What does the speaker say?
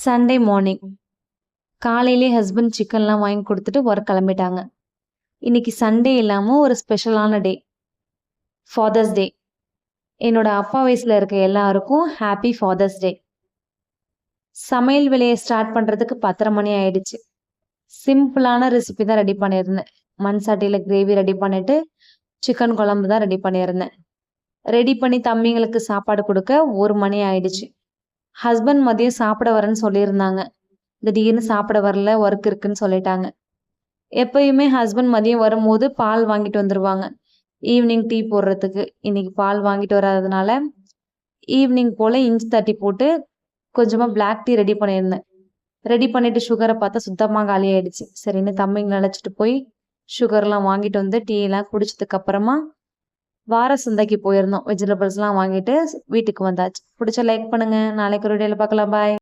Sunday morning காலையிலே husband சிக்கன்லாம் வாங்கி கொடுத்துட்டு ஒர்க் கிளம்பிட்டாங்க. இன்னைக்கு சண்டே இல்லாமல் ஒரு ஸ்பெஷலான டே, ஃபாதர்ஸ் டே. என்னோட அப்பா வயசில் இருக்க எல்லாருக்கும் ஹாப்பி ஃபாதர்ஸ் டே. சமையல் வேலையை ஸ்டார்ட் பண்ணுறதுக்கு 10:30 மணி ஆயிடுச்சு. சிம்பிளான ரெசிபி தான் ரெடி பண்ணியிருந்தேன். மண் சட்டியில் கிரேவி ரெடி பண்ணிட்டு சிக்கன் குழம்பு தான் ரெடி பண்ணியிருந்தேன். ரெடி பண்ணி தம்பிங்களுக்கு சாப்பாடு கொடுக்க 1 மணி ஆயிடுச்சு. ஹஸ்பண்ட் மதியம் சாப்பிட வரேன்னு சொல்லியிருந்தாங்க. திடீர்னு சாப்பிட வரல, ஒர்க் இருக்குன்னு சொல்லிட்டாங்க. எப்பயுமே ஹஸ்பண்ட் மதியம் வரும்போது பால் வாங்கிட்டு வந்துடுவாங்க ஈவினிங் டீ போடுறதுக்கு. இன்னைக்கு பால் வாங்கிட்டு வராததுனால ஈவினிங் போல் இஞ்சி தட்டி போட்டு கொஞ்சமாக பிளாக் டீ ரெடி பண்ணியிருந்தேன். ரெடி பண்ணிட்டு சுகரை பார்த்தா சுத்தமாக காலி ஆயிடுச்சு. சரின்னு தம்பிங்களை அழைச்சிட்டு போய் சுகர்லாம் வாங்கிட்டு வந்து டீலாம் குடிச்சதுக்கு அப்புறமா வார சந்தைக்கு போயிருந்தோம். வெஜிடபிள்ஸ்லாம் வாங்கிட்டு வீட்டுக்கு வந்தாச்சு. பிடிச்ச லைக் பண்ணுங்க. நாளைக்கு ஒரு வீடியோவில் பார்க்கலாம். பாய்.